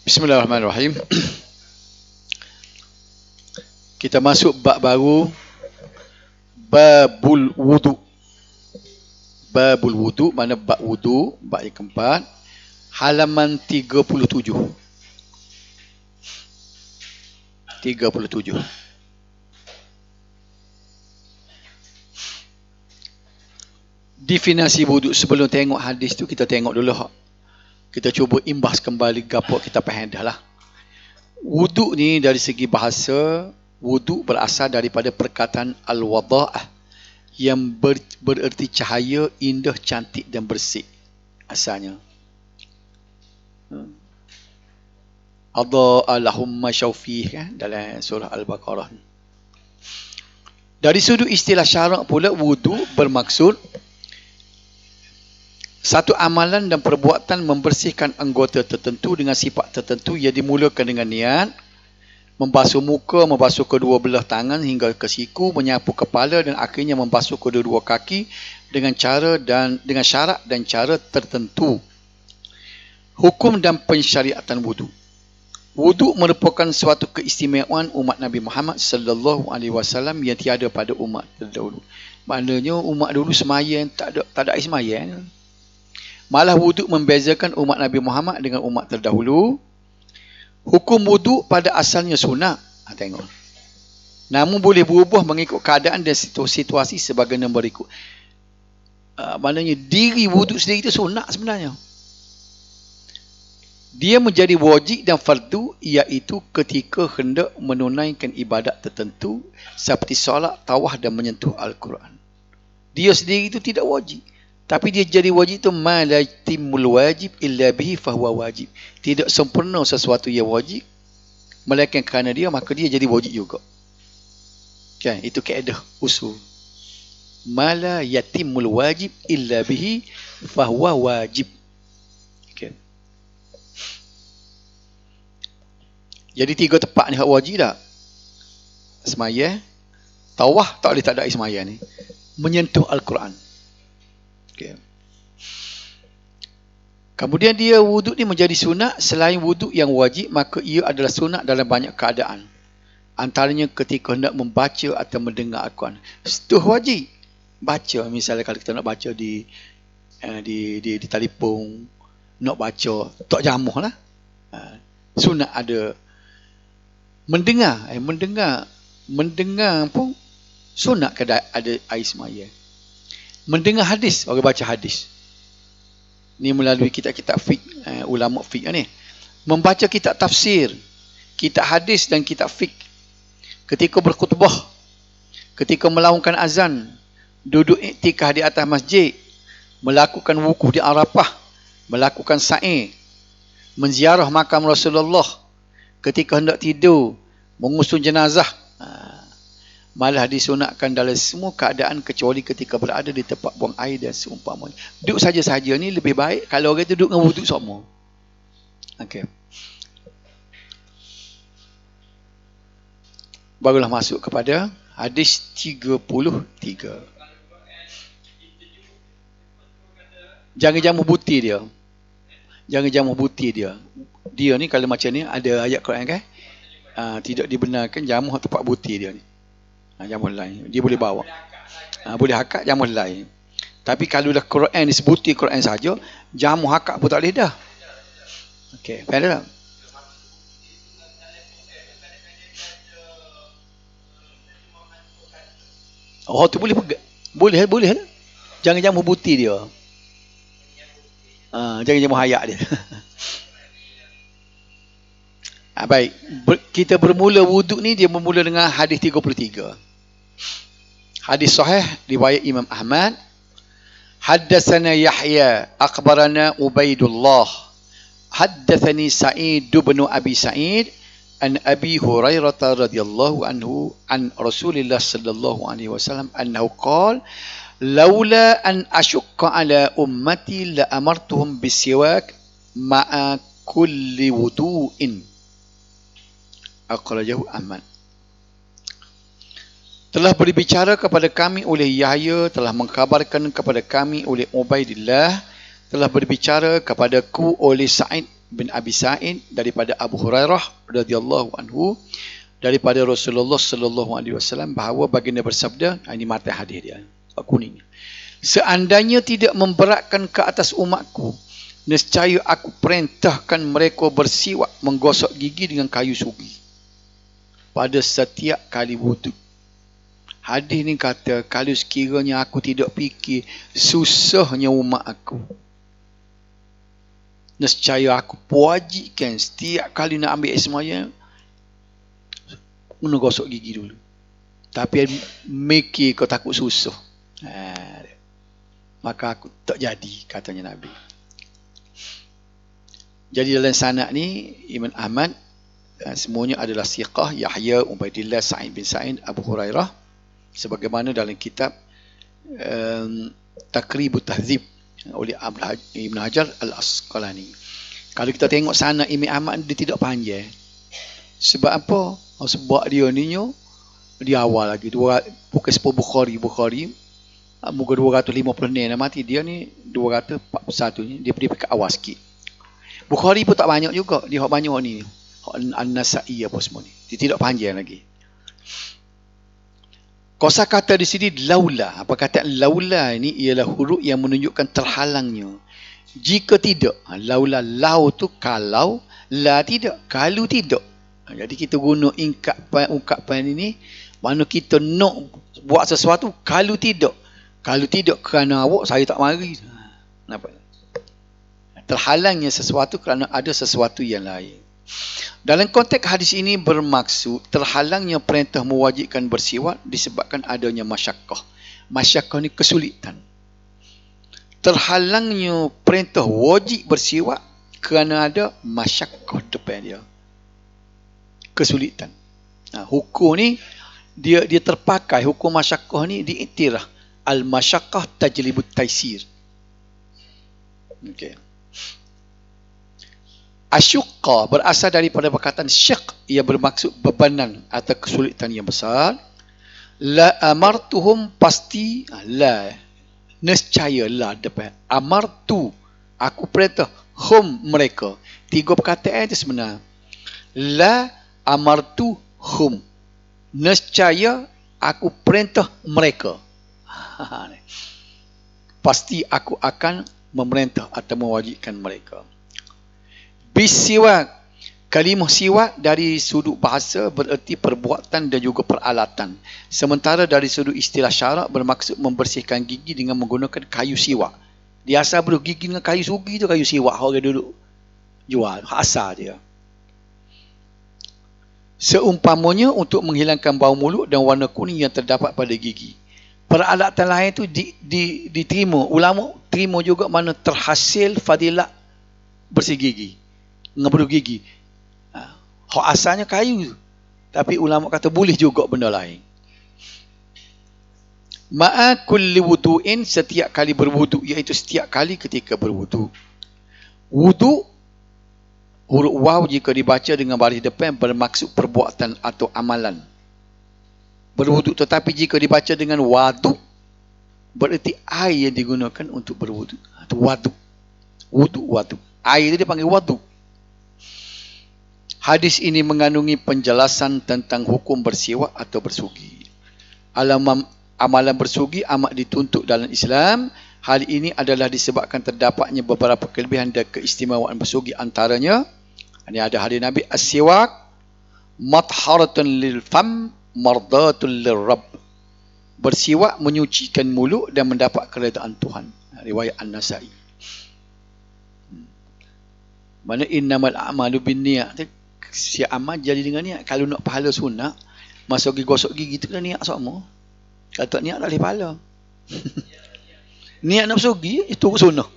Bismillahirrahmanirrahim. Kita masuk bab baru, babul wudu. Babul wudu mana bab wudu, bab yang keempat, halaman 37. 37. Definisi wudu. Sebelum tengok hadis tu, kita tengok dulu. Kita cuba imbas kembali gapo kita faham dah lah. Wudu ni dari segi bahasa, wudu berasal daripada perkataan al-wada'ah yang bererti cahaya, indah, cantik dan bersih. Asalnya. Adha'a lahum masyawfih kan dalam surah Al-Baqarah. Dari sudut istilah syarak pula, wudu bermaksud satu amalan dan perbuatan membersihkan anggota tertentu dengan sifat tertentu yang dimulakan dengan niat, membasuh muka, membasuh kedua belah tangan hingga ke siku, menyapu kepala dan akhirnya membasuh kedua kaki dengan syarat dan cara tertentu. Hukum dan pensyariatan wudu. Wudu merupakan suatu keistimewaan umat Nabi Muhammad sallallahu alaihi wasallam yang tiada pada umat terdahulu. Maknanya umat dulu sembahyang tak ada air sembahyang. Malah wudu membezakan umat Nabi Muhammad dengan umat terdahulu. Hukum wudu pada asalnya sunat. Tengok. Namun boleh berubah mengikut keadaan dan situasi sebagaimana berikut. Maknanya diri wudu sendiri itu sunat sebenarnya. Dia menjadi wajib dan fardu iaitu ketika hendak menunaikan ibadat tertentu seperti solat, tawaf dan menyentuh Al-Quran. Dia sendiri itu tidak wajib. Tapi dia jadi wajib itu ma la yatimul wajib illa bihi fahuwa wajib. Tidak sempurna sesuatu yang wajib melainkan kerana dia, maka dia jadi wajib juga. Kan, itu kaedah usul. Ma la yatimul wajib illa bihi fahuwa wajib. Okay. Jadi tiga tempat ni hak wajib tak? Sembahyang, tawaf tak boleh tak ada sembahyang ni. Menyentuh Al-Quran. Okay. Kemudian dia wuduk ni menjadi sunat. Selain wuduk yang wajib, maka ia adalah sunat dalam banyak keadaan. Antaranya ketika hendak membaca atau mendengar Al-Quran. Itu wajib. Baca, misalnya kalau kita nak baca di telefon, nak baca, tak jamuh lah. Sunat ada. Mendengar pun sunat kada ada air semaya. Mendengar hadis, orang baca hadis. Ni melalui kitab-kitab fiqh, ulama fiqh ni. Membaca kitab tafsir, kitab hadis dan kitab fiqh. Ketika berkhutbah, ketika melaungkan azan, duduk iktikaf di atas masjid, melakukan wukuf di Arafah, melakukan sa'i, menziarah makam Rasulullah, ketika hendak tidur, mengusung jenazah. Malah disunatkan dalam semua keadaan kecuali ketika berada di tempat buang air dan seumpamanya. Duduk saja-saja ni lebih baik kalau orang tu duduk dengan wuduk semua. Okey. Barulah masuk kepada hadis 33. Jangan jamu butir dia. Jangan jamu butir dia. Dia ni kalau macam ni ada ayat Quran kan? Tidak dibenarkan jamu tempat butir dia ni. Jamu lain. Dia boleh bawa. Boleh hakak jamu lain. Tapi kalau dah Quran disebuti Quran saja, jamu hakak pun tak boleh dah. Okey, faham tak? Oh, tu boleh pegang. Boleh lah. Jangan jamu butir dia. Jangan jamu hayak dia. Baik, kita bermula wuduk ni, dia bermula dengan hadis 33. Hadis sahih riwayat Imam Ahmad. Haddatsana Yahya akhbarana Ubaidullah. Haddatsani Sa'id bin Abi Sa'id an Abi Hurairah radhiyallahu anhu an Rasulillah sallallahu alaihi wasallam annahu qala laula an ashqa ala ummati la amartuhum bisiwak ma'a kulli wudu'in. Akhrajahu Ahmad. Telah berbicara kepada kami oleh Yahya, telah mengkabarkan kepada kami oleh Ubaidillah, telah berbicara kepadaku oleh Sa'id bin Abi Sa'id daripada Abu Hurairah radhiyallahu anhu daripada Rasulullah sallallahu alaihi wasallam bahawa baginda bersabda, ini mata hadis dia. Kuning. Seandainya tidak memberatkan ke atas umatku, nescaya aku perintahkan mereka bersiwak menggosok gigi dengan kayu sugi pada setiap kali wuduk. Hadis ni kata, kalau sekiranya aku tidak fikir susahnya umat aku, nescaya aku wajibkan setiap kali nak ambil air sembahyang kena gosok gigi dulu. Tapi mikir kau takut susah. Maka aku tak jadi, katanya Nabi. Jadi dalam sanad ni Imam Ahmad semuanya adalah siqah, Yahya, Ubaidillah, Sa'id bin Sa'id, Abu Hurairah, sebagaimana dalam kitab Taqribut Tahdzib oleh Ibn Hajar Al-Asqalani. Kalau kita tengok sanad Imam Ahmad, dia tidak panjang. Sebab apa? Sebab dia ni di awal lagi bukan sepuluh Bukhari muka 250 ni dah mati, dia ni 241 ni, dia pergi ke awal sikit. Bukhari pun tak banyak juga, dia hak banyak ni, An-Nasa'i apa semua ni, dia tidak panjang lagi. Kosa kata di sini laula, apa kata laula ini ialah huruf yang menunjukkan terhalangnya. Jika tidak, laula lau tu kalau, la tidak, kalau tidak. Jadi kita guna ungkapan ini, mana kita nak buat sesuatu, kalau tidak kerana awak, saya tak mari. Nampak? Terhalangnya sesuatu kerana ada sesuatu yang lain. Dalam konteks hadis ini bermaksud terhalangnya perintah mewajibkan bersiwak disebabkan adanya masyakkah. Masyakkah ni kesulitan. Terhalangnya perintah wajib bersiwak kerana ada masyakkah depan dia, kesulitan. Hukum ni dia terpakai, hukum masyakkah ni diiktiraf. Al-masyakkah tajlibut taisir. Okey. Asyuqqa berasal daripada perkataan syaq, ia bermaksud bebanan atau kesulitan yang besar. La amartuhum pasti, la nescaya, la depan. Amartu, aku perintah, hum mereka. Tiga perkataan itu sebenar. La amartu hum, nescaya aku perintah mereka. Pasti aku akan memerintah atau mewajibkan mereka. Bisiwak, kalimah siwak dari sudut bahasa bererti perbuatan dan juga peralatan. Sementara dari sudut istilah syarak bermaksud membersihkan gigi dengan menggunakan kayu siwak. Dia asal beruh gigi dengan kayu sugi tu, kayu siwak orang dulu jual, asal dia. Seumpamanya untuk menghilangkan bau mulut dan warna kuning yang terdapat pada gigi. Peralatan lain tu diterima. Ulama terima juga mana terhasil fadilat bersih gigi, ngeberuh gigi. Hak asalnya kayu, tapi ulama kata boleh juga benda lain. Ma'a kulli wudu'in, setiap kali berwuduk, iaitu setiap kali ketika berwuduk. Wuduk, huruf waw jika dibaca dengan baris depan bermaksud perbuatan atau amalan berwuduk, tetapi jika dibaca dengan waduk bererti air yang digunakan untuk berwuduk. Itu waduk. Wuduk. Air itu dia panggil waduk. Hadis ini mengandungi penjelasan tentang hukum bersiwak atau bersugi. Amalan bersugi amat dituntut dalam Islam. Hal ini adalah disebabkan terdapatnya beberapa kelebihan dan keistimewaan bersugi, antaranya ini ada hadis Nabi, as-siwak matharatun lil fam mardatun lir rabb. Bersiwak menyucikan mulut dan mendapat keredaan Tuhan. Riwayat An-Nasa'i. Mana innamal a'malu binniyat, siap amal jadi dengan niat. Kalau nak pahala sunat, masa pergi gosok gigi tu kena niat semua. Kalau tak niat tak boleh pahala. Niat nak pergi itu sunnah.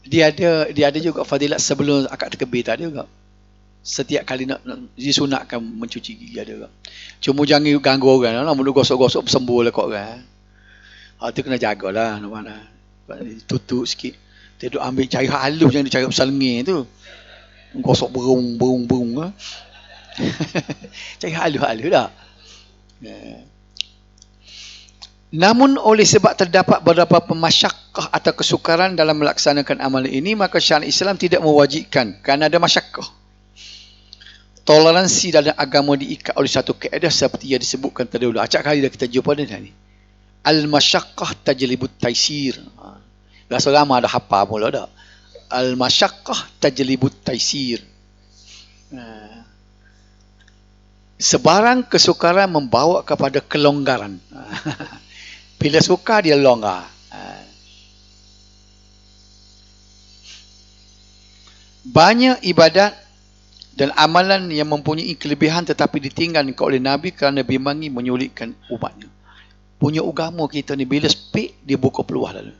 Dia ada juga fadilat sebelum akad takbir tak ada juga. Setiap kali nak disunatkan mencuci gigi ada juga. Cuma jangan ganggu orang lah, mulut gosok-gosok sembuh lah kat orang. Itu kena jagalah, nak mana. Tutup sikit. Dia duk ambil cari halus, jangan cari pesalengir tu. Gosok berung. Cari halus-halus dah. Namun oleh sebab terdapat beberapa pemasyakkah atau kesukaran dalam melaksanakan amalan ini, maka syariat Islam tidak mewajibkan kerana ada masyakkah. Toleransi dalam agama diikat oleh satu kaedah seperti yang disebutkan terdahulu. Acak kali dah kita jumpa dah ni. Al-masyakkah tajlibut taisir. Rasa lama dah hafal mula dah. Al-masyakkah tajlibut taisir. Sebarang kesukaran membawa kepada kelonggaran. Bila suka dia longgar. Banyak ibadat dan amalan yang mempunyai kelebihan tetapi ditinggalkan oleh Nabi kerana bimbang menyulitkan umatnya. Punya agama kita ni bila speak dia buka peluang lalu.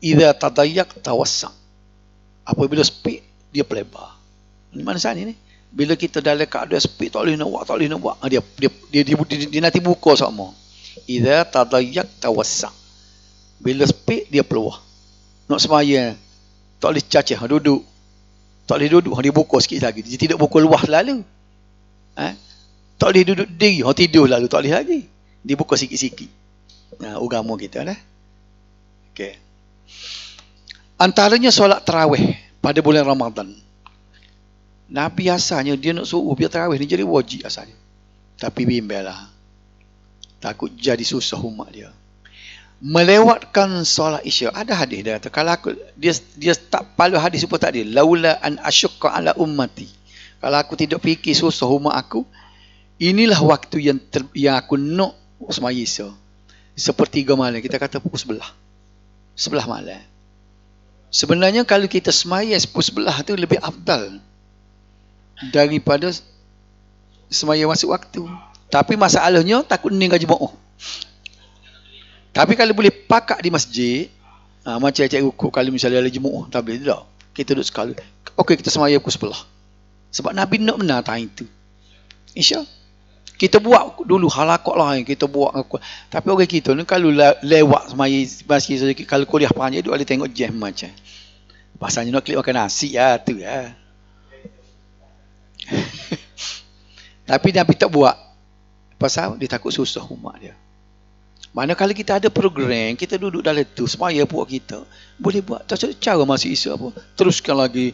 Idza tadayyak tawassa'. Apabila speak dia pelebar. Di mana sana ni? Bila kita dalam keadaan speak tak boleh nak buat, dia nanti buka sama. Idza tadayyak tawassa'. Bila speak dia peluang. Nak semaya tak boleh cacah duduk. Tak boleh duduk, dia buka sikit lagi. Dia tidak buka luas lalu. Tak boleh duduk diri, tidur lalu tak boleh lagi. Dia buka sikit-sikit. Agama kita dah. Okey. Antaranya solat tarawih pada bulan Ramadan. Nabi asalnya dia nak suruh biar tarawih ni jadi wajib asalnya. Tapi bimbanglah. Takut jadi susah umat dia. Melewatkan solat Isya. Ada hadis dia kata kalau aku dia tak palu hadis pun tak ada. Laula an asyqa ala ummati. Kalau aku tidak fikir susah umat aku, inilah waktu yang aku nak sembahyang Isya. Sepertiga malam, kita kata pukul 11 malam. Sebenarnya kalau kita sembahyang pukul 11 tu lebih afdal daripada sembahyang masuk waktu. Tapi masalahnya takut meninggal jemaah. Tapi kalau boleh pakak di masjid, macam cik ukur kalau misalnya ada jemaah, tak boleh tak. Kita duduk sekali. Okey, kita sembahyang pukul 11. Sebab Nabi nak benar time itu. Isya. Kita buat dulu halakot lah, kita buat. Tapi orang kita ni kalau lewat sembahyang masjid sedikit, kalau kuliah panjang duk ada tengok jam macam. Pasalnya nak klik makan nasi tu ya. Tapi Nabi tak buat. Pasal dia takut susah umat dia. Mana kalau kita ada program, kita duduk dalam tu, semaya buat kita, boleh buat. Cara masih isu apa? Teruskan lagi.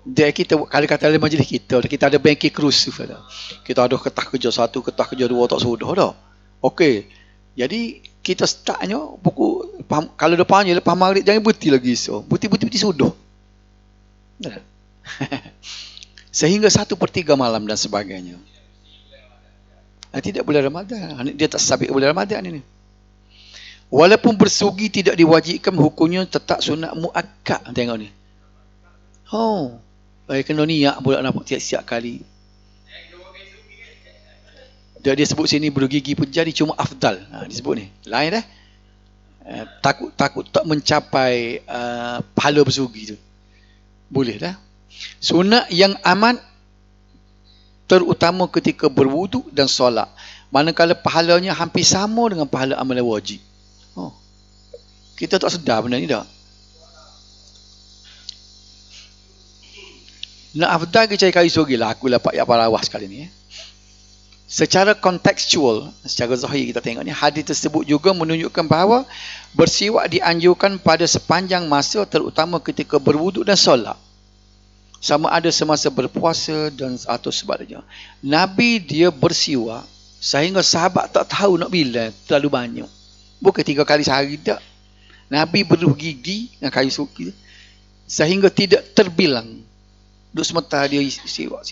Dia kita, kalau kata dalam majlis kita ada banking cruise. Kita ada ketah kerja 1, ketah kerja 2, tak sudah dah. Okey. Jadi, kita startnya, kalau depannya, lepas maghrib, jangan buti lagi isu. Buti sudah. Sehingga 1/3 malam dan sebagainya. Tidak bulan Ramadan. Dia tak sabit bulan Ramadan ini. Walaupun bersugi tidak diwajibkan, hukumnya tetap sunat muakkad. Tengok ni. Kena niat pula nampak tiap-tiap kali. Dia sebut sini bergigi pun jadi cuma afdal. Dia sebut ni. Lain dah. Takut tak mencapai pahala bersugi tu. Boleh dah. Sunat yang aman terutama ketika berwuduk dan solat. Manakala pahalanya hampir sama dengan pahala amalan wajib. Kita tak sedar benda ni tak? Nak afdal ke cari kayu suri lah. Aku dapat yang parawah sekali ni. Secara kontekstual, secara zahir kita tengok ni, hadis tersebut juga menunjukkan bahawa bersiwak dianjurkan pada sepanjang masa terutama ketika berwuduk dan solat. Sama ada semasa berpuasa dan atau sebagainya. Nabi dia bersiwak sehingga sahabat tak tahu nak bila, terlalu banyak. Bukan 3 kali sehari tak. Nabi bergigi dengan kayu suki sehingga tidak terbilang. Duk sementara dia siwak.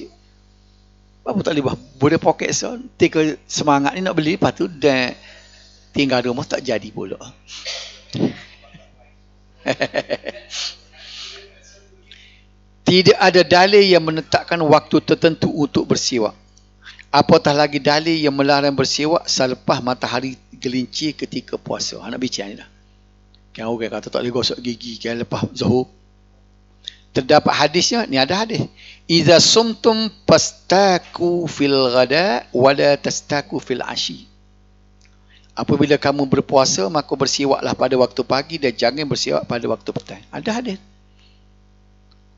Apa tak boleh poket son. Tika semangat ni nak beli, lepas tu dah tinggal rumah tak jadi pula. Tidak ada dalil yang menetapkan waktu tertentu untuk bersiwak. Apatah lagi dalil yang melarang bersiwak selepas matahari gelincir ketika puasa. Nak bincang ni dah. Kan orang kata tak boleh gosok gigi kan lepas zuhur. Terdapat hadisnya, ni ada hadis. Iza sumtum pastaku fil ghada wala tastaku fil ashi. Apabila kamu berpuasa, maka bersiwaklah pada waktu pagi dan jangan bersiwak pada waktu petang. Ada hadis.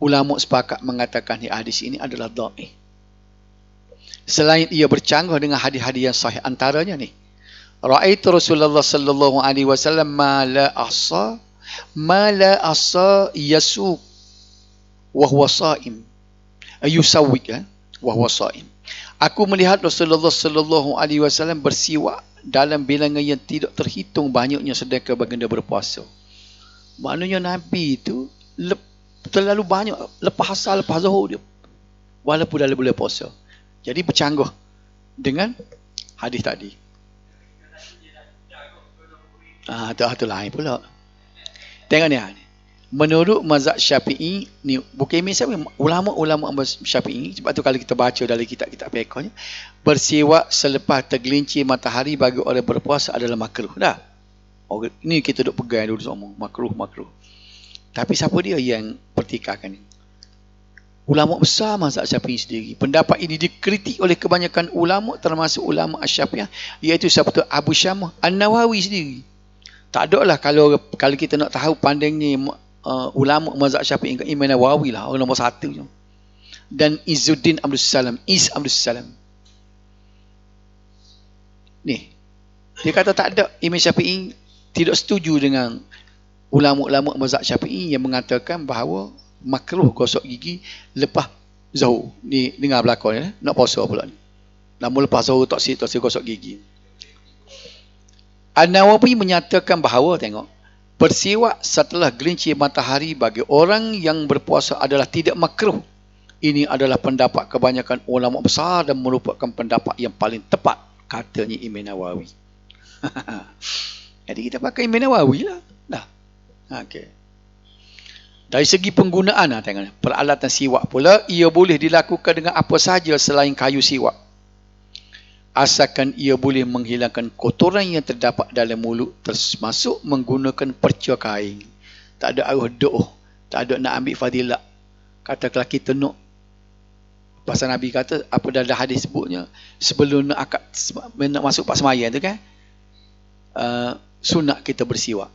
Ulama sepakat mengatakan hadis ini adalah dhaif. Selain ia bercanggah dengan hadis-hadis yang sahih, antaranya ni. Ra'aitu Rasulullah sallallahu alaihi wasallam ma la asa yasuq wa huwa sha'im. Ayusawwik wa huwa sha'im. Aku melihat Rasulullah sallallahu alaihi wasallam bersiwak dalam bilangan yang tidak terhitung banyaknya sedangkan baginda berpuasa. Maknanya Nabi itu terlalu banyak lepas asar, lepas zuhur dia, walaupun dalam bulan puasa. Jadi bercanggah dengan hadis tadi. Itu lain pula. Tengok ni. Menurut mazhab Syafi'i ni, bukan misalnya ulama-ulama Syafi'i, sebab tu kalau kita baca dalam kitab-kitab fiqhnya, bersiwak selepas tergelincir matahari bagi orang berpuasa adalah makruh. Dah. Ni kita duk pegang dulu semua, makruh. Tapi siapa dia yang pertikaikan ni? Ulama besar mazhab Syafi'i sendiri. Pendapat ini dikritik oleh kebanyakan ulama, termasuk ulama Asy-Syafi'iyah, iaitu siapa tu? Abu Syamah An-Nawawi sendiri. Tak ada lah kalau kita nak tahu pandangnya ulama mazhab Syafi'i, Imam Nawawi lah orang nombor satu je. Dan Izzuddin Abdul Salam. Ni, dia kata tak ada, Imam Syafi'i tidak setuju dengan ulama-ulama mazhab Syafi'i yang mengatakan bahawa makruh gosok gigi lepas zuhur. Ni dengar belakang ya, nak puasa pula ni. Namun lepas zuhur tak si gosok gigi. An-Nawawi menyatakan bahawa, tengok, bersiwak setelah gelincir matahari bagi orang yang berpuasa adalah tidak makruh. Ini adalah pendapat kebanyakan ulama besar dan merupakan pendapat yang paling tepat, katanya Imam Nawawi. Jadi kita pakai Imam Nawawi lah. Dah. Okey. Dari segi penggunaan, tengok, peralatan siwak pula, ia boleh dilakukan dengan apa sahaja selain kayu siwak. Asalkan ia boleh menghilangkan kotoran yang terdapat dalam mulut, termasuk menggunakan perca kain. Tak ada arus doh, tak ada nak ambil fadilah. Katakanlah kita nak, pasal Nabi kata, apa dah ada hadis sebutnya, sebelum nak masuk pak sembahyang tu kan, sunat kita bersiwak.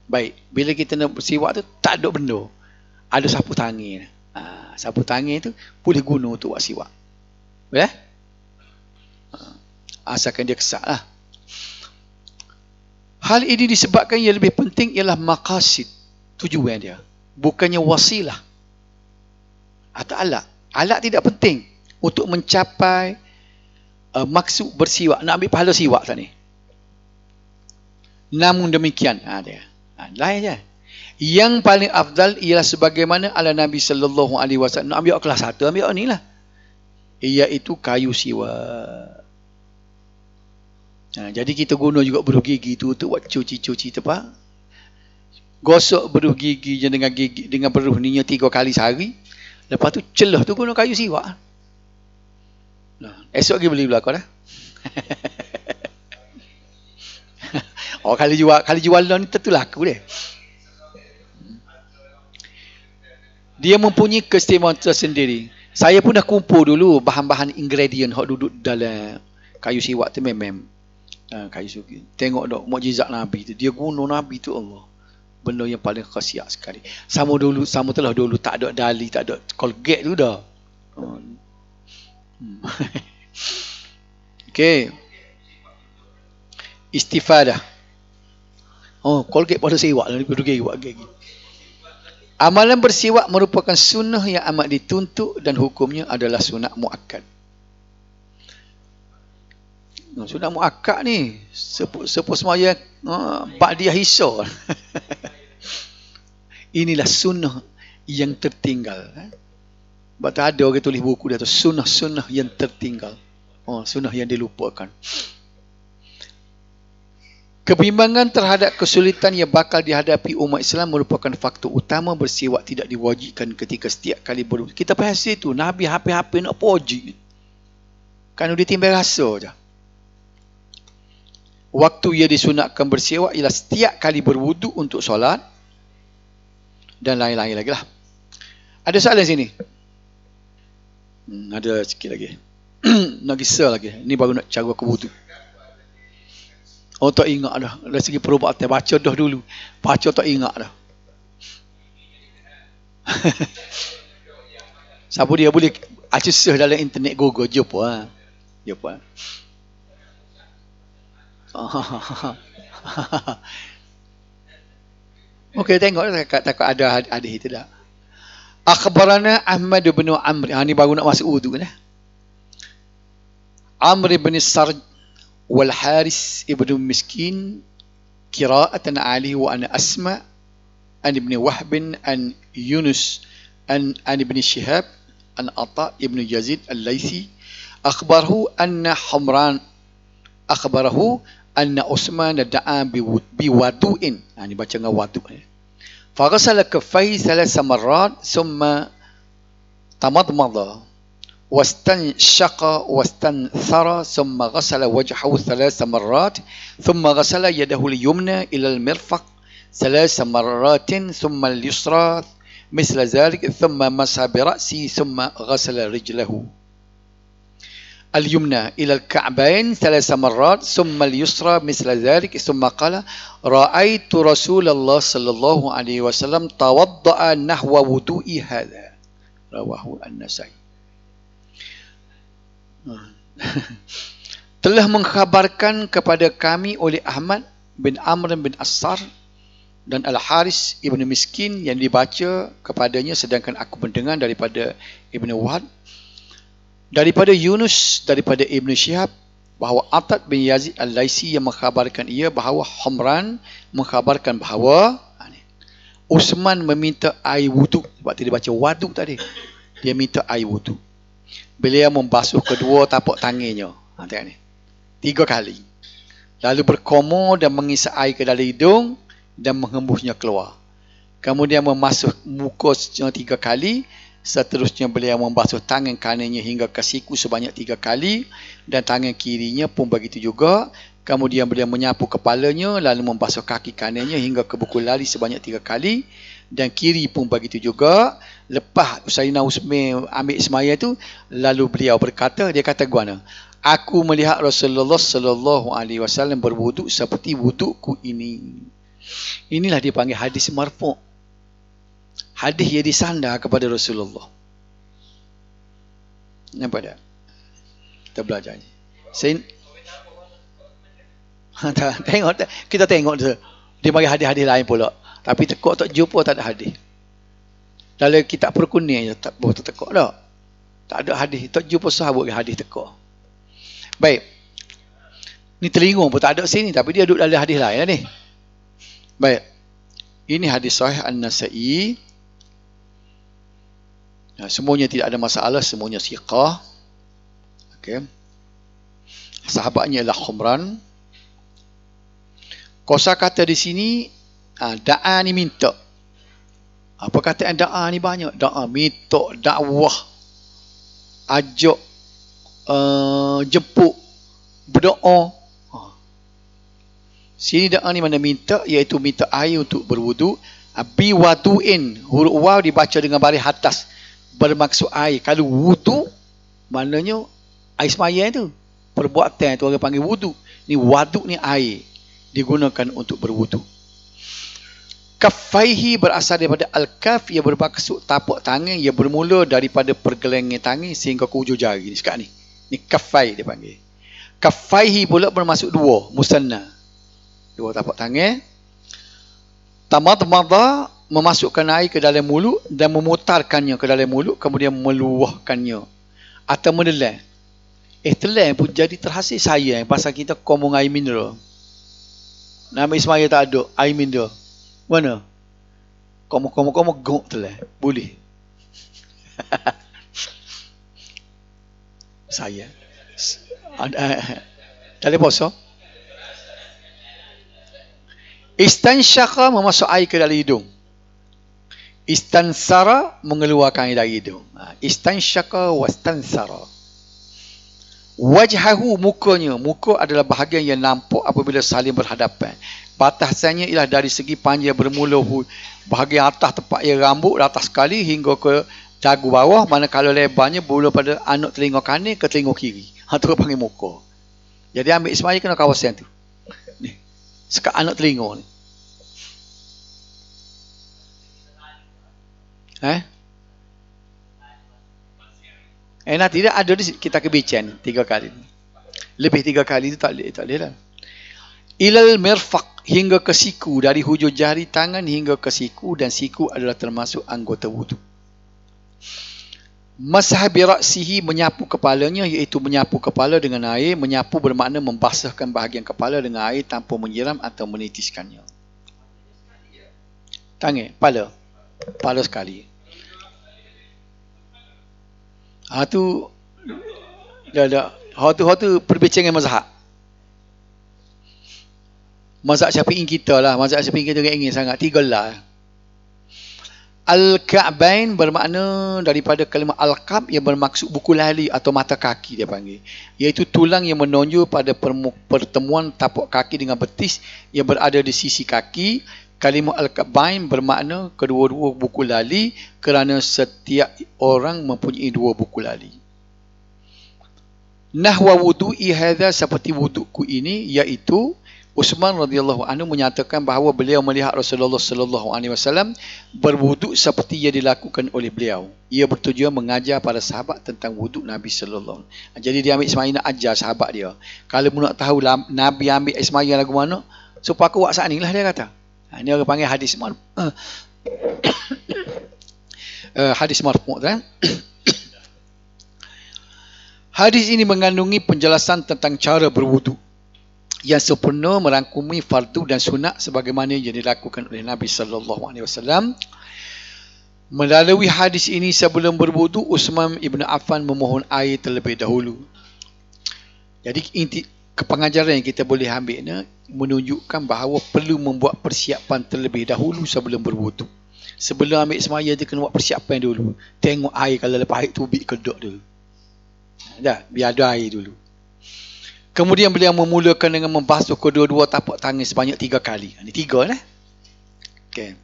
Baik, bila kita nak bersiwak tu, tak ada benda. Ada sapu tangan. Sapu tangan tu boleh guna untuk buat siwak. Boleh? Asalkan dia kesat lah. Hal ini disebabkan yang lebih penting ialah maqasid, tujuan dia, bukannya wasilah atau alat. Alat tidak penting untuk mencapai maksud bersiwak, nak ambil pahala siwak tadi. Namun demikian, dia lain je. Yang paling afdal ialah sebagaimana ala Nabi sallallahu alaihi wasallam. Nak ambil kelas satu, ambil ni lah, iaitu kayu siwak. Jadi kita guna juga beruh gigi tu untuk buat cuci tempat. Gosok beruh gigi je dengan beruh ni 3 kali sehari. Lepas tu celah tu guna kayu siwak. Esok lagi beli belakang dah. Kali jual ni tentu laku dia. Dia mempunyai keistimewaan tersendiri. Saya pun dah kumpul dulu bahan-bahan ingredient hak duduk dalam kayu siwak tu memang. Kayu sugi. Tengok dok mukjizat Nabi tu. Dia guna Nabi tu, Allah. Benda yang paling khasiat sekali. Sama telah dulu tak ada dali, tak ada Colgate tu dah. Okey. Istifadah. Colgate pada siwak lah, pergi buat gigi. Amalan bersiwak merupakan sunnah yang amat dituntut dan hukumnya adalah sunat muakkad. Sunat muakkad ni sepuh semaya ba'diyah hisar. Inilah sunnah yang tertinggal. Sebab tak ada orang tulis buku dia tu, sunnah-sunnah yang tertinggal. Sunnah yang dilupakan. Kebimbangan terhadap kesulitan yang bakal dihadapi umat Islam merupakan faktor utama bersiwak tidak diwajibkan ketika setiap kali berwudu. Kita bahas itu, Nabi hampir-hampir nak wajib. Kan dia timbal rasa je. Waktu ia disunatkan bersiwak ialah setiap kali berwudu untuk solat dan lain-lain lagi lah. Ada soalan sini? Ada sikit lagi. Nak kisah lagi. Ni baru nak cara aku wudu. Oh tak ingat dah. Dari segi perubatan baca dah dulu. Baca tak ingat dah. Siapa dia boleh access dalam internet Google jumpa. Jumpa. Okey, tengok takut ada hadis itu dah. Akhbarana Ahmad bin Amr. Ni baru nak masuk tu dah. Amr bin Sarj wal Haris ibn Miskin qira'atan Ali wa ana asma an ibn Wahb an Yunus an ibn Shihab an Ata ibn Yazid al-Laythi akhbarahu anna Humran akhbarahu anna Utsman da'a biwadu'in. Ni baca dengan wadu' ni. Faghasala kaffayhi thalatha marrat thumma tamadmada واستنشق واستنثر ثم غسل وجهه 3 مرات ثم غسل يده اليمنى إلى المرفق 3 مرات ثم اليسرى مثل ذلك ثم مسح برأسه ثم غسل رجله اليمنى إلى الكعبين 3 مرات ثم اليسرى مثل ذلك ثم قال رأيت رسول الله صلى الله عليه وسلم توضأ نحو وضوء هذا رواه النسائي. Telah mengkhabarkan kepada kami oleh Ahmad bin Amr bin As-Sar dan Al-Haris ibn Miskin yang dibaca kepadanya sedangkan aku mendengar daripada Ibn Wahab daripada Yunus daripada Ibn Shihab bahawa Atad bin Yazid al-Laysi yang mengkhabarkan ia bahawa Humran mengkhabarkan bahawa Utsman meminta air wuduk. Sebab dia baca waduk tadi, dia minta air wuduk. Beliau membasuh kedua tapak tangannya. Tengok ni. 3 kali. Lalu berkomor dan mengisi air ke dalam hidung dan menghembusnya keluar. Kemudian memasuk muka 3 kali. Seterusnya beliau membasuh tangan kanannya hingga ke siku sebanyak 3 kali. Dan tangan kirinya pun begitu juga. Kemudian beliau menyapu kepalanya. Lalu membasuh kaki kanannya hingga ke buku lari sebanyak 3 kali. Dan kiri pun begitu juga. Lepas Sayyidina Utsman ambil semaya tu, lalu beliau berkata, dia kata guana, aku melihat Rasulullah sallallahu alaihi wasallam berwuduk seperti wudukku ini. Inilah dipanggil hadis marfu'. Hadis yang disandar kepada Rasulullah. Nampak tak? Kita belajar ni. Tengok, kita tengok tu. Dia bagi hadis-hadis lain pula. Tapi tekuk tak jumpa, tak ada hadis. Dalam kitab Perkuning je tak boleh tekuk dah. Tak ada hadis. Tak jumpa sahabat hadis tekuk. Baik. Ni telinga pun tak ada sini, tapi dia duduk dalam hadis lain lah ni. Baik. Ini hadis sahih An-Nasa'i. Semuanya tidak ada masalah, semuanya siqah. Okey. Sahabatnya ialah Humran. Kosakata di sini da'a ni minta. Apa kataan da'a ni banyak? Da'a minta, dakwah, ajak, jemput, berdoa. Sini da'a ni mana minta, iaitu minta air untuk berwuduk. Bi wadu'in, huruf waw dibaca dengan baris atas, bermaksud air. Kalau wuduk, maknanya air semaya tu. Perbuatan tu orang panggil wuduk. Ni waduk ni air, digunakan untuk berwuduk. Kaffaihi berasal daripada al-kaf yang bermaksud tapak tangan yang bermula daripada pergelangan tangan sehingga ke ujung jari ni sekat ni. Ni kaffai dia panggil. Kaffaihi pula bermaksud 2, musanna. 2 tapak tangan. Tamadmada memasukkan air ke dalam mulut dan memutarkannya ke dalam mulut kemudian meluahkannya atau menelan. Telan pun jadi terhasil sayang pasal kita komong air mineral. Nama Ismail tak ada air mineral. Mana? Kamu gok telah. Boleh. Saya. Dalam puasa. Istansyaka memasuk air ke dalam hidung. Istansara mengeluarkan air dari hidung. Istansyaka wastansara. Wajhahu mukanya. Muka adalah bahagian yang nampak apabila saling berhadapan. Batasannya ialah dari segi panjang bermula bahagian atas tempat yang rambut atas sekali hingga ke dagu bawah, manakala lebarnya bermula pada anuk telinga kanan ke telinga kiri. Tu panggil muka. Jadi ambil semaya kena kawasan tu. Ni. Sekat anak telinga ni. Nanti dia ada di kita kebican 3 kali. Lebih 3 kali itu tak boleh lah. Ilal mirfaq, hingga ke siku, dari hujung jari tangan hingga ke siku, dan siku adalah termasuk anggota wudu. Masah bi ra'sihi, menyapu kepalanya, iaitu menyapu kepala dengan air. Menyapu bermakna membasahkan bahagian kepala dengan air tanpa menyiram atau menitiskannya. Tangan, kepala sekali. Tu dah. Tu perbincangan mazhab. Mazhab Syafi'i kita lah. Mazhab Syafi'i kita ingin sangat 3 lah. Al-Ka'bain bermakna daripada kalimah Al-Ka'b yang bermaksud buku lali atau mata kaki dia panggil. Iaitu tulang yang menonjol pada pertemuan tapak kaki dengan betis yang berada di sisi kaki. Kalimah Al-Ka'bain bermakna kedua-dua buku lali kerana setiap orang mempunyai 2 buku lali. Nahwa wudu'i hadha, seperti wudu'ku ini, iaitu Uthman radhiyallahu anhu menyatakan bahawa beliau melihat Rasulullah sallallahu alaihi wasallam berwuduk seperti yang dilakukan oleh beliau. Ia bertujuan mengajar para sahabat tentang wuduk Nabi sallallahu alaihi wasallam. Jadi dia ambil sembahyang nak ajar sahabat dia. Kalau nak tahu Nabi ambil sembahyang lagu mana, supaya aku buat saat ni lah dia kata. Ini orang panggil hadis hadis marfu' kan. Hadis ini mengandungi penjelasan tentang cara berwuduk yang sempurna, merangkumi fardu dan sunat sebagaimana yang dilakukan oleh Nabi sallallahu alaihi wasallam. Melalui hadis ini, sebelum berwuduk, Uthman ibn Affan memohon air terlebih dahulu. Jadi inti pengajaran yang kita boleh ambil ni menunjukkan bahawa perlu membuat persiapan terlebih dahulu sebelum berwuduk. Sebelum ambil sembahyang dia kena buat persiapan dulu. Tengok air, kalau lepas air tubik kedok dulu. Dah, biar ada air dulu. Kemudian beliau memulakan dengan membasuh kedua-dua tapak tangan sebanyak 3 kali. Ini 3 lah. Okay.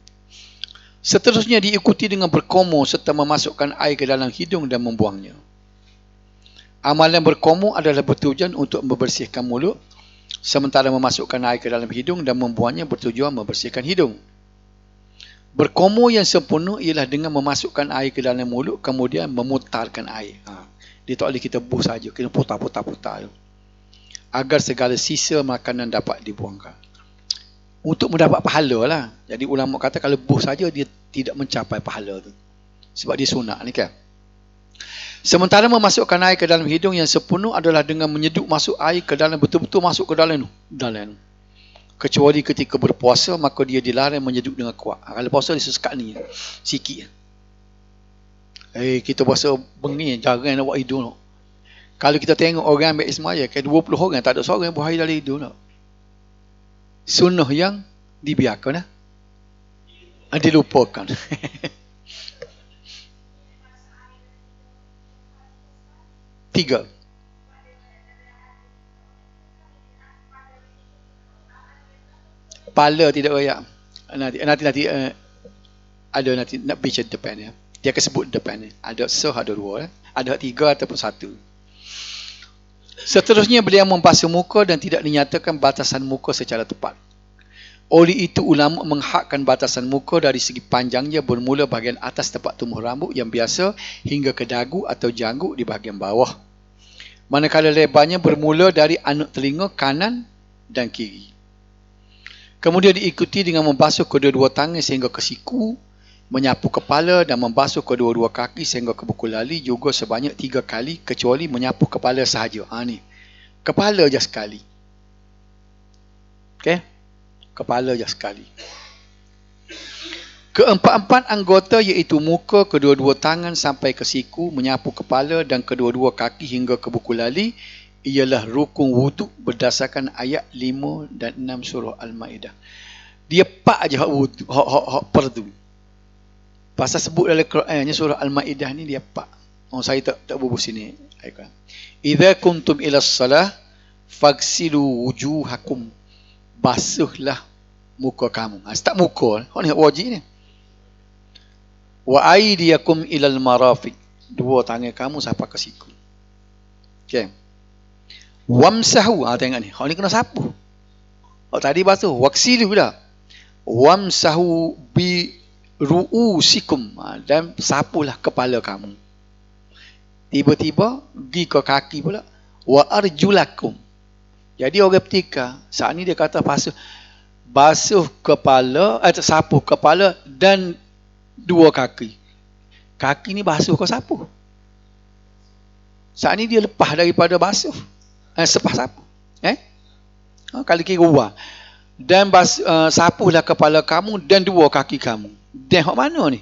Seterusnya diikuti dengan berkomor serta memasukkan air ke dalam hidung dan membuangnya. Amalan berkomor adalah bertujuan untuk membersihkan mulut, sementara memasukkan air ke dalam hidung dan membuangnya bertujuan membersihkan hidung. Berkomor yang sempurna ialah dengan memasukkan air ke dalam mulut kemudian memutarkan air. Dia tak boleh kita buh saja, kena putar agar segala sisa makanan dapat dibuangkan. Untuk mendapat pahala lah. Jadi ulama kata kalau buh saja dia tidak mencapai pahala tu. Sebab dia sunat ni kan. Sementara memasukkan air ke dalam hidung yang sempurna adalah dengan menyeduk masuk air ke dalam, betul-betul masuk ke dalam. Kecuali ketika berpuasa, maka dia dilarang menyeduk dengan kuat. Kalau puasa dia sesekat ni, sikit. Kita puasa bengi, jarang nak buat hidung. Kalau kita tengok orang ambil sembahyang, kayak 20 orang, tak ada seorang yang buah air dalam hidung. Sunnah yang dibiarkan. Dilupakan. Tiga. Pala tidak royak. Nanti ada nanti nak baca depan ya. Dia akan sebut depan ni. Ada ada 2, ada 3 ataupun 1. Seterusnya beliau membasuh muka dan tidak dinyatakan batasan muka secara tepat. Oleh itu ulama menghadkan batasan muka dari segi panjangnya bermula bahagian atas tempat tumbuh rambut yang biasa hingga ke dagu atau janggut di bahagian bawah. Manakala lebarnya bermula dari anuk telinga kanan dan kiri. Kemudian diikuti dengan membasuh kedua-dua tangan sehingga ke siku, menyapu kepala dan membasuh kedua-dua kaki sehingga ke buku lali juga sebanyak 3 kali kecuali menyapu kepala sahaja. Ni. Kepala je sekali. Okey? Kepala je sekali. Keempat-empat anggota iaitu muka, kedua-dua tangan sampai ke siku, menyapu kepala dan kedua-dua kaki hingga ke buku lali ialah rukun wuduk berdasarkan ayat 5 dan 6 surah Al-Ma'idah. Dia pak je hak wuduk, hak fardu. Pasal sebut dalam Quran surah Al-Ma'idah ni dia pak. Saya tak bubuh sini. Idza kuntum ila shalah faghsilu wujuhakum. Basuhlah muka kamu. Start muka. Hak ni wajib ni. Wa aydiyakum ilal marafiq. 2 tangan kamu sampai ke siku. Okey. Wamsahu. Tengok ni. Hak ni kena sapu. Oh, tadi basuh. Waksilu dah. Wamsahu bi ru'usikum. Dan sapulah kepala kamu. Tiba-tiba pergi ke kaki pula. Wa arjulakum. Jadi orang petika, saat ni dia kata basuh kepala, sapu kepala dan dua kaki. Kaki ni basuh ke sapu? Saat ni dia lepas daripada basuh. Sepah sapu. Kali kira uang. Dan sapuhlah kepala kamu dan dua kaki kamu. Dehok mana ni?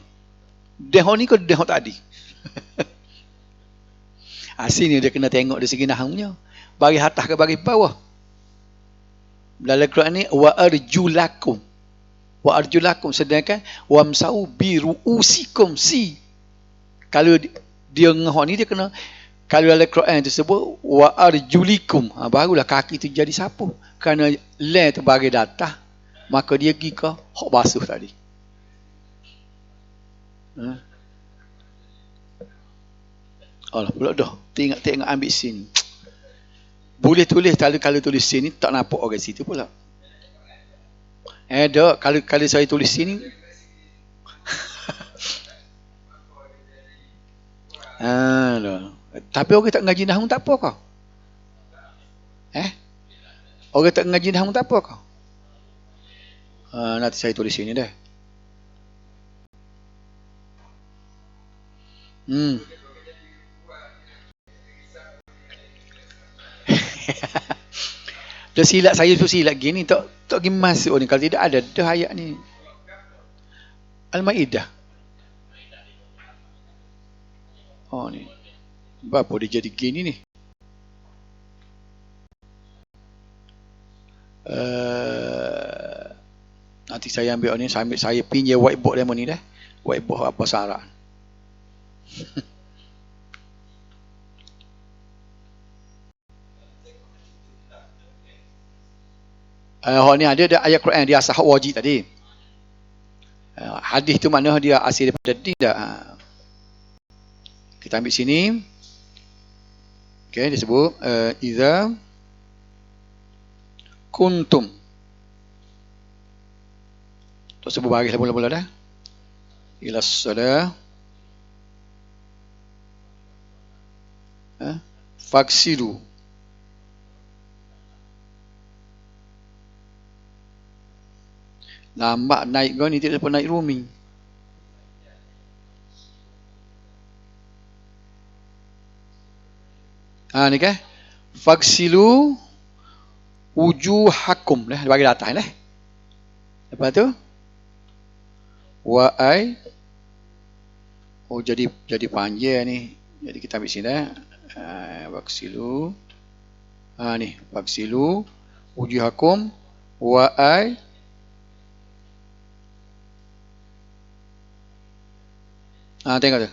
Dehok ni ke dehok tadi? Sini dia kena tengok dari segi nahawnya. Bagi atas ke bagi bawah. Dalam Quran ni wa arjulakum. Wa arjulakum, sedangkan wamsau bi ru'usikum si. Kalau dia ngah ni dia kena, kalau dalam Quran tu sebut wa arjulikum, barulah kaki tu jadi sapu. Kerana le tu bagi datah, maka dia pergi ke hak basuh tadi. Allah pula dah tengok ambil sini. Boleh tulis, kalau tulis sini tak nampak orang situ pula. Dah kalau saya tulis sini. Tapi orang tak ngaji nahwu tak apa kau? Orang tak ngaji nahwu tak apa kau? Nanti saya tulis sini dah. Dah silap saya tu silap gini tak pergi masuk ni. Kalau tidak ada dah ayat ni. Al-Maidah. Oh ni. Berapa dia jadi gini ni? Nanti saya ambil ni, saya pinjam whiteboard demo ni dah. Whiteboard apa syarat. Ni ada ayat Quran dia asal wajib tadi. Hadis tu mana dia asal daripada din dah. Kita ambil sini. Okey, dia sebut iza kuntum. Tu sebut baris mula-mula dah. Ila salah. Faksilu. Lambat naik kau ni tidak dapat naik roaming. Ni kan? Faksilu wujuhakum lah, bagi datang lah. Lepas tu wa'ai. Jadi panjang ni. Jadi kita ambil sini dah. Faksilu. Ni faksilu wujuhakum wa'ai. Tengok tu.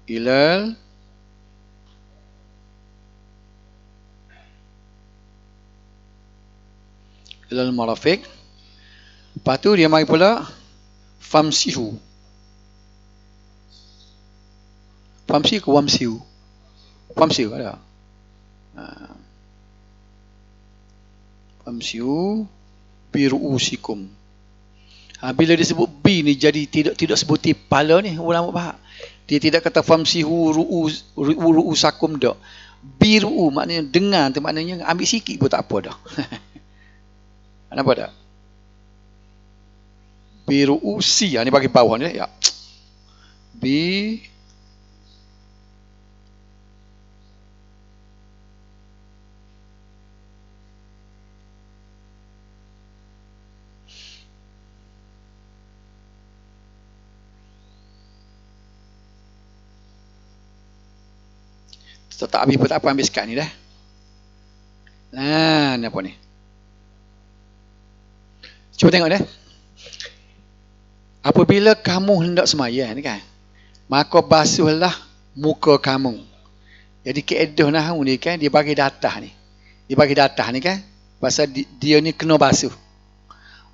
Ilal marafiq. Lepas tu dia mari pula famsihu. Famsihu ke wamsihu? Famsihu ada. Famsihu biru'usikum. Bila disebut bi ni jadi tidak sebuti kepala ni, ulama faham. Dia tidak kata famsihu ru'usakum dak. Biru maknanya dengar tu, maknanya ambil sikit pun tak apa dah. Nampak tak? Biru'usi, ni bagi bawah ni ya. Bi tak habis pun tak apa, ambil sekat ni dah. Ni apa ni? Cuba tengok dah. Apabila kamu hendak sembahyang ni kan, maka basuhlah muka kamu. Jadi kaedah nahwu ni kan, dia bagi datah ni. Dia bagi datah ni kan, pasal dia ni kena basuh.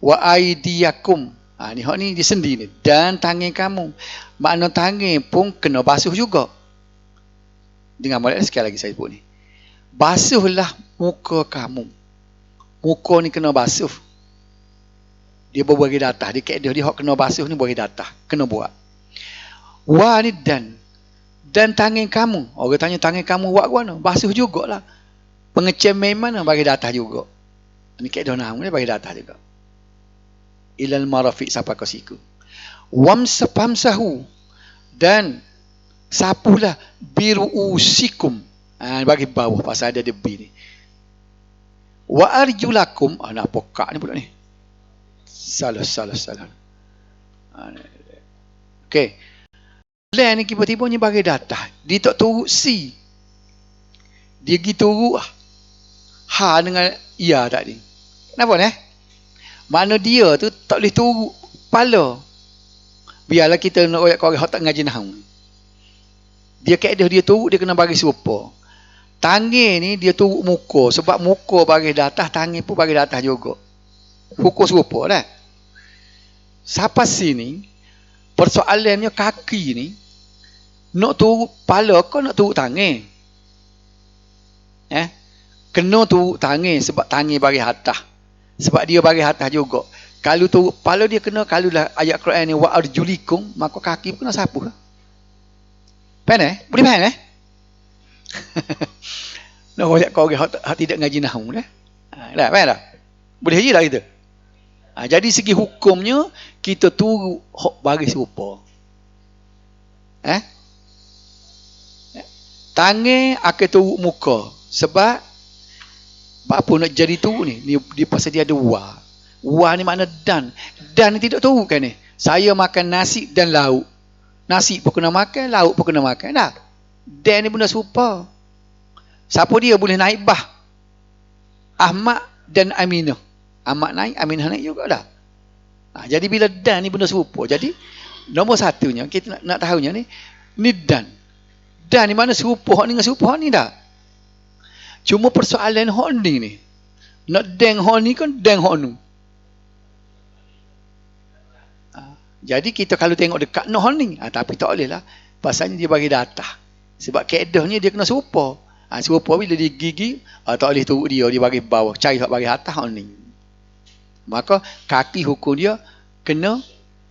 Wa aidiyakum. Ni hak ni dia sendi ni. Dan tangan kamu. Makna tangan pun kena basuh juga. Dengan molek sekali lagi saya sebut ni. Basuhlah muka kamu. muka ni kena basuh. Dia berbagi datah. Dia kaedah dia hok kena basuh ni bagi datah. Kena buat. Wa ni dan tangan kamu. Orang tanya tangan kamu buat ke mana? Basuh jugalah. Pengecam mana bagi datah juga. Ni kaedah nahwu ni bagi datah juga. Ilal marafiq sampai ke siku. Wamsahu dan sapulah biruusikum. Bagi bawah pasal ada bi ni. Wa arjulakum, nak pokak ni pula ni. Salah. Okey. Plan ni tiba-tiba ni bagi datah. Dia tak turut si. Dia pergi turut ha dengan ya tadi. Kenapa ni? Mana dia tu tak boleh turut kepala. Biarlah kita nak royak korang tak ngaji nahwu. Dia kaedah dia turut, dia kena bagi serupa. Tangan ni dia turut muka. Sebab muka bagi datah, tangan pun bagi datah juga. Hukum serupa dah. Sampai sini, persoalannya kaki ni, nak turut kepala ke nak turut tangan? Kena turut tangan sebab tangan bagi hatah. Sebab dia bagi hatah juga. Kalau turut kepala dia kena, kalau lah ayat Quran ni wa arjulikum, maka kaki pun kena sapu. Faham boleh faham nak royak kau orang tidak ngaji nahwu dah. Dah faham dah? Boleh je dah kita. Jadi segi hukumnya kita turut hok bagi serupa. Tangan akan turut muka. Sebab apa nak jadi turut ni? Dia pasal dia ada wa. Wa ni makna dan. Dan ni tidak turut kan ni? Saya makan nasi dan lauk. Nasi pun kena makan, lauk pun kena makan. Dah. Dan ni benda serupa. Siapa dia boleh naik bah? Ahmad dan Aminah. Ahmad naik, Aminah naik juga dah. Jadi bila dan ni benda serupa. Jadi nombor satunya kita nak tahunya ni dan. Dan ni mana serupa hak ni dengan serupa hak ni dah. Cuma persoalan hak ni. Nak deng hak ni kan deng hak ni. Jadi kita kalau tengok dekat noh ni, tapi tak boleh lah. Pasalnya dia bagi datah. Sebab kaedahnya dia kena serupa. Serupa bila dia gigi, tak boleh turut dia bagi bawah. Cari tak bagi atas ni. Maka kaki hukum dia kena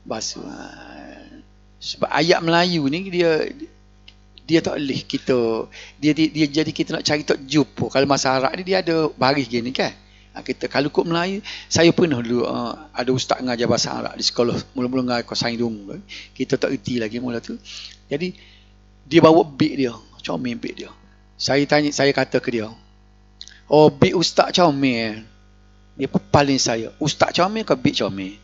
basuh. Sebab ayat Melayu ni dia tak boleh kita dia jadi kita nak cari tak jumpa. Kalau masa Arab ni dia ada baris gini kan. Kita kalau kod Melayu, saya pernah dulu ada ustaz mengajar bahasa Arab di sekolah mula-mula mengajar Sains Dong. Kita tak erti lagi mula tu. Jadi dia bawa beg dia, comel beg dia. Saya kata ke dia, "Oh, beg ustaz comel." Dia paling saya, "Ustaz comel ke beg comel?"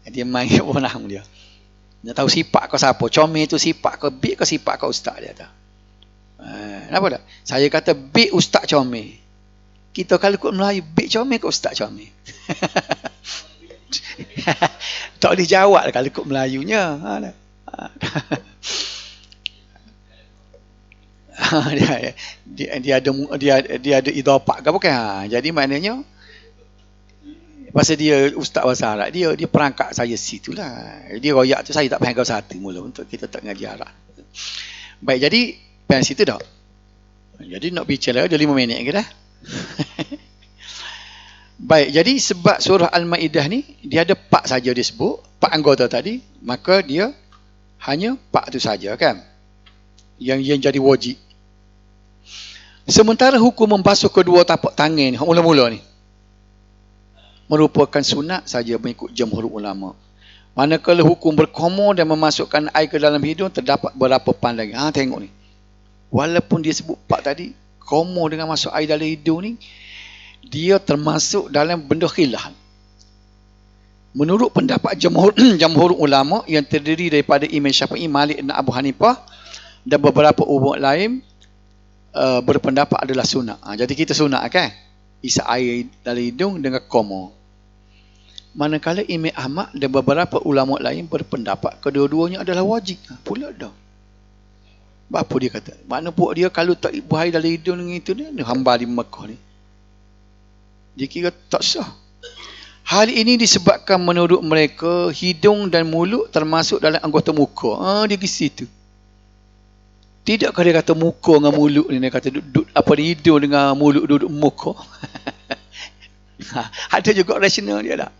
Dia main warna dia. Nak tahu sifat kau siapa? Comel tu sifat kau, beg kau sifat kau ustaz dia tak? Kenapa tak? Saya kata beg ustaz comel. Kita kalau kod Melayu, beg comel ke ustaz comel? Tak boleh jawab kalau kod Melayunya. Dia ada idhafah ke bukan? Jadi maknanya pasal dia ustaz bahasa Arab, dia perangkap saya situlah. Dia royak tu saya tak faham kau satu mula untuk kita tak ngaji Arab. Baik, jadi pada situ dah. Jadi nak bicara ada 5 minit ke dah. Baik, jadi sebab surah Al-Maidah ni dia ada 4 saja dia sebut, 4 anggota tadi, maka dia hanya 4 tu saja kan yang jadi wajib. Sementara hukum membasuh kedua tapak tangan mula-mula ni merupakan sunat saja mengikut jumhur ulama. Manakala hukum berkomor dan memasukkan air ke dalam hidung terdapat beberapa pandangan. Tengok ni. Walaupun dia sebut 4 tadi, komor dengan masuk air dalam hidung ni, dia termasuk dalam benda khilaf. Menurut pendapat jumhur ulama yang terdiri daripada Imam Syafi'i, Malik dan Abu Hanifah dan beberapa ulama lain berpendapat adalah sunat. Jadi kita sunat kan? Isap air dalam hidung dengan komor. Manakala Imam Ahmad dan beberapa ulama lain berpendapat kedua-duanya adalah wajib. Pula dah. Apa dia kata? Mana buat dia kalau tak buang air dalam hidung dengan itu ni hamba di Mekah ni. Dia kira tak sah. Hal ini disebabkan menurut mereka hidung dan mulut termasuk dalam anggota muka. Dia ke situ. Tidakkah dia kata muka dengan mulut ni, dia kata duduk apa ni, hidung dengan mulut duduk muka. Ada juga rasional dia tak?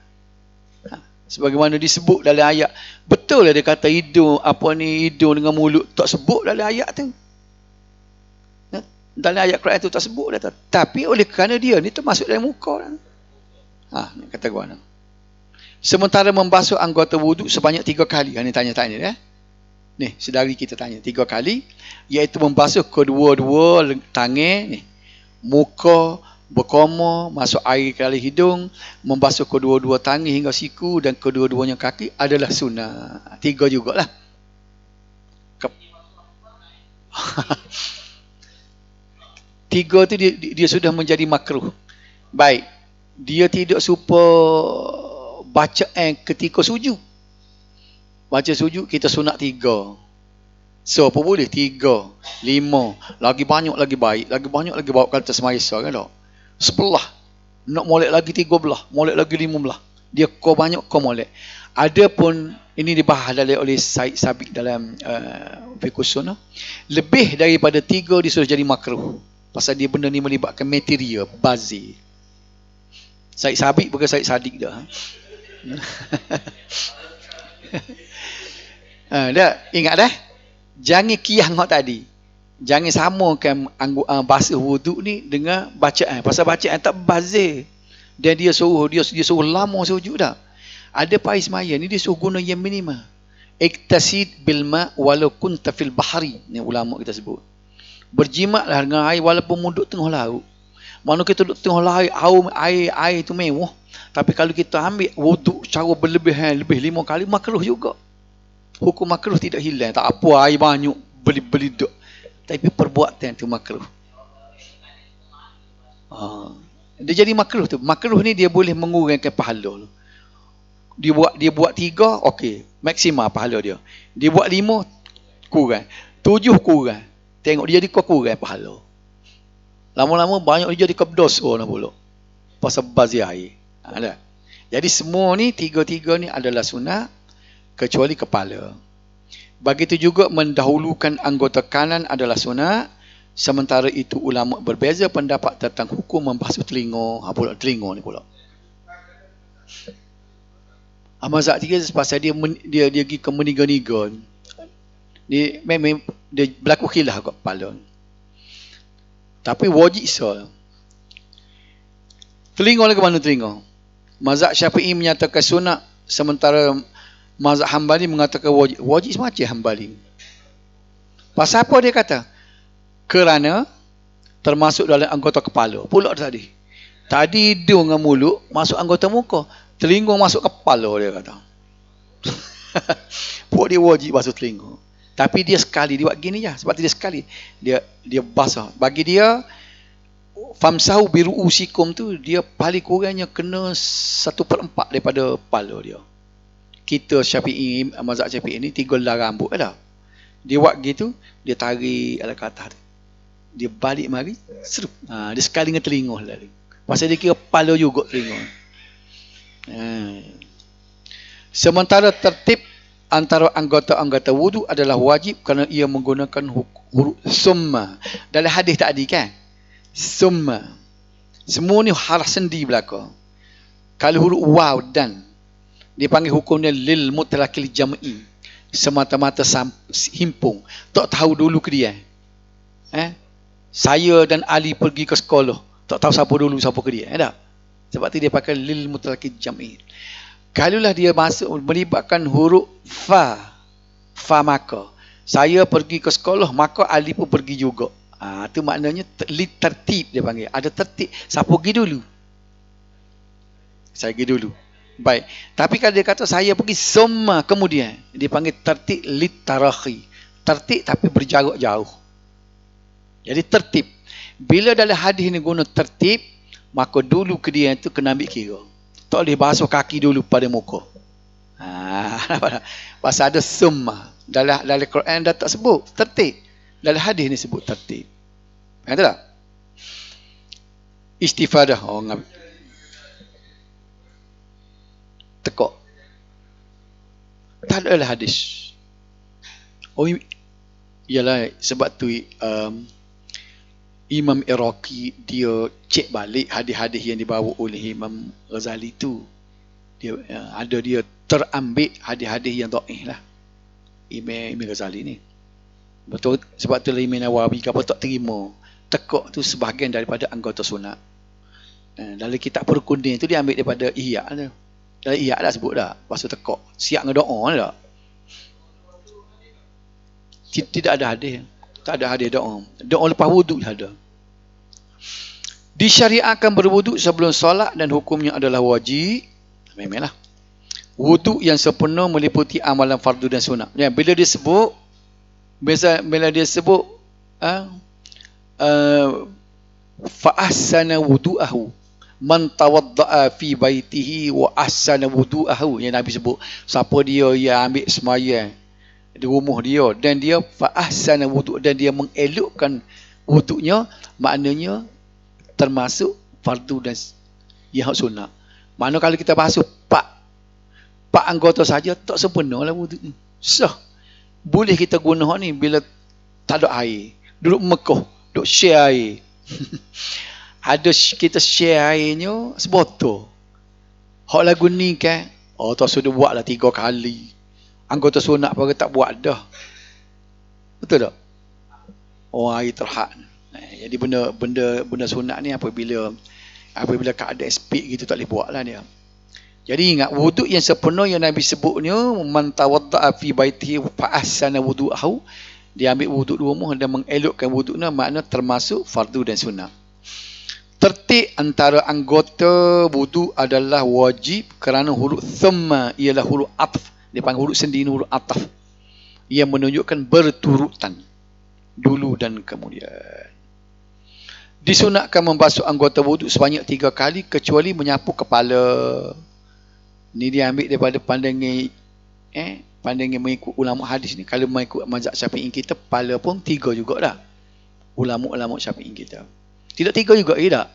Sebagaimana disebut dalam ayat. Betul lah dia kata hidung apa ni, hidung dengan mulut tak sebut dalam ayat tu. Dalam ayat Quran tu tak sebut dah. Tapi oleh kerana dia ni termasuk dalam muka dah. Ni kata gua nak. Sementara membasuh anggota wuduk sebanyak 3 kali. Ni tanya-tanya. Ni, sedari kita tanya 3 kali. Iaitu membasuh kedua-dua tangan, muka, berkoma, masuk air ke dalam hidung, membasuh kedua-dua tangan hingga siku dan kedua-duanya kaki adalah sunnah. 3 jugalah. Tiga tu dia sudah menjadi makruh. Baik. Dia tidak supa bacaan ketika sujud. Baca sujud kita sunat 3. So apa boleh 3, 5, lagi banyak lagi baik, lagi banyak lagi bawa kata semaisa kan tak? 11. Nak molek lagi 13, molek lagi 15. Dia kau banyak kau molek. Adapun ini dibahas oleh Said Sabiq dalam fiqh sunnah. Lebih daripada 3 dia sudah jadi makruh. Pasal dia benda ni melibatkan material, bazir. Said Sabiq bukan Said Sadiq dah. Dah, ingat dah. Jangan kiang hak tadi. Jangan samakan basuh wuduk ni dengan bacaan. Pasal bacaan tak bazir. Dan dia suruh lama sujud dah. Ada pais maya ni dia suruh guna yang minimum. Iktasid bil ma walau kunta fil bahri. Ni ulama kita sebut. Berjimatlah dengan air walaupun duduk tengah laut. Mana kita duduk tengah laut, air tu mewah. Tapi kalau kita ambil wuduk cara berlebihan, lebih 5 kali, makruh juga. Hukum makruh tidak hilang. Tak apa air banyak beli duk. Tapi perbuatan tu makruh. Dia jadi makruh tu. Makruh ni dia boleh mengurangkan pahala. Dia buat 3, okey, maksimal pahala dia. Dia buat 5, kurang. 7 kurang. Tengok dia jadi kurang pahala. Lama-lama banyak dia jadi berdosa nak pula. Pasal bazir air. Ada. Jadi semua ni 3 ni adalah sunat kecuali kepala. Begitu juga mendahulukan anggota kanan adalah sunat. Sementara itu ulama berbeza pendapat tentang hukum membasuh telinga. Pula telinga ni pula. Mazhab 3 pasal dia pergi ke meniga-niga. Dia memang dia berlaku khilaf kat kepala. Tapi wajib sah. Telinga lagi mana telinga? Mazhab Syafi'i menyatakan sunat, sementara mazhab Hambali mengatakan wajib. Wajib semacam Hambali. Pasal apa dia kata? Kerana termasuk dalam anggota kepala. Pula tadi. Tadi hidung dengan mulut masuk anggota muka. Telinga masuk kepala dia kata. Buat dia wajib basuh telinga. Tapi dia sekali dia buat gini je. Sebab dia sekali dia basah. Bagi dia famsahu biru'usikum tu dia paling kurangnya kena 1/4 daripada kepala dia. Kita Syafi'i, mazhab Syafi'i ni 3 helai rambut dah. Dia buat gitu, dia tarik ala kata. Dia balik mari, serup. Dia sekali dengan telinga lagi. Pasal dia kira kepala juga telinga. Sementara tertib antara anggota-anggota wudu adalah wajib kerana ia menggunakan huruf summa. Dalam hadis tadi kan? Summa. Semua ni harf sendi belaka. Kalau huruf waw dan dipanggil hukumnya lil mutlaqil jam'i. Semata-mata himpung. Tak tahu dulu ke dia. Saya dan Ali pergi ke sekolah. Tak tahu siapa dulu siapa ke dia. Tak? Sebab tu dia pakai lil mutlaqil jam'i. Kalaulah dia masuk melibatkan huruf fa maka saya pergi ke sekolah, maka Ali pun pergi juga. Itu maknanya tertib dia panggil. Ada tertib. Siapa pergi dulu? Saya pergi dulu. Baik. Tapi kalau dia kata saya pergi summa kemudian, dia panggil tertib litarahi. Tertib tapi berjarak jauh. Jadi tertib. Bila dalam hadis ni guna tertib, maka dulu ke dia itu kena ambil kira. Tak boleh basuh kaki dulu pada muka. Pasal ada summa. Dalam Quran dah tak sebut tertib. Dalam hadis ni sebut tertib. Kata tak? Istifadah. Tekok. Tak ada hadis. Ialah sebab tu Imam Iraqi dia cek balik hadis-hadis yang dibawa oleh Imam Ghazali tu. Dia ada dia terambil hadis-hadis yang dhaif lah. Imam Ghazali ni. Betul, sebab tu Imam Nawawi apa tak terima. Tekuk tu sebahagian daripada anggota sunat. Dalam kitab Perkunding tu dia ambil daripada Ihya tu. Dalam Ihya dah sebut dah. Pasal tekuk. Siap ngedoa dah. Tidak ada hadis. Tak ada hadis doa. Doa lepas wuduk ada. Disyariatkan berwuduk sebelum solat dan hukumnya adalah wajib. Memanglah. Wuduk yang sempurna meliputi amalan fardu dan sunat. Ya, bila dia sebut fa ahsana wudu'ahu man tawadda'a fi baitihi wa ahsana wudu'ahu, yang Nabi sebut siapa dia yang ambil sembahyang di rumah dia dan dia fa ahsana wudu' dan dia mengelokkan wuduknya, maknanya termasuk fardu dan yang sunat. Mana kalau kita basuh pak anggota saja tak sempurnalah wuduk ni. Sah. Boleh kita guna ni bila tak ada air. Duduk Mekah, duduk share air. Ada kita share airnya sebotol. Hak lagu ni kan, tak sudah buatlah 3 kali. Anggota sunat pun tak buat dah. Betul tak? Air terhad. Jadi benda sunat ni apabila keadaan speed gitu tak boleh buat lah dia. Jadi ingat, wuduk yang sempurna yang Nabi sebutnya, man tawadda'a fi baitihi fa ahsana wudu'ahu, dia ambil wuduk di rumah dan mengelokkan wuduknya, makna termasuk fardu dan sunat. Tertib antara anggota wuduk adalah wajib kerana huruf thumma ialah huruf atf. Dia panggil huruf sendiri huruf atf, yang menunjukkan berturutan, dulu dan kemudian. Disunatkan membasuh anggota wuduk sebanyak 3 kali kecuali menyapu kepala. Ni dia ambil daripada pandangan mengikut ulama hadis ni. Kalau mengikut mazhab Syafi'i kita, kepala pun 3 juga dah. Ulama-ulama Syafi'i kita. Tidak 3 juga tidak.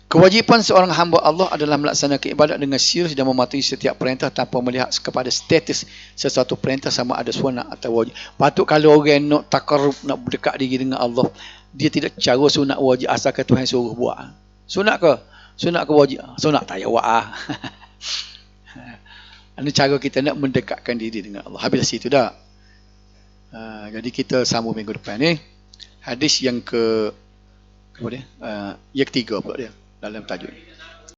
Kewajipan seorang hamba Allah adalah melaksanakan ibadat dengan serius dan mematuhi setiap perintah tanpa melihat kepada status sesuatu perintah sama ada sunat atau wajib. Patut kalau orang nak takarrub, nak berdekat diri dengan Allah, dia tidak cara sunat wajib asalkan Tuhan suruh buat. Sunat ke? Sunat ke wajib? Sunat tak payah buat. Ini cara kita nak mendekatkan diri dengan Allah. Habis situ dah. Jadi kita sambung minggu depan ni. Hadis yang yang ketiga pula dia dalam tajuk ni.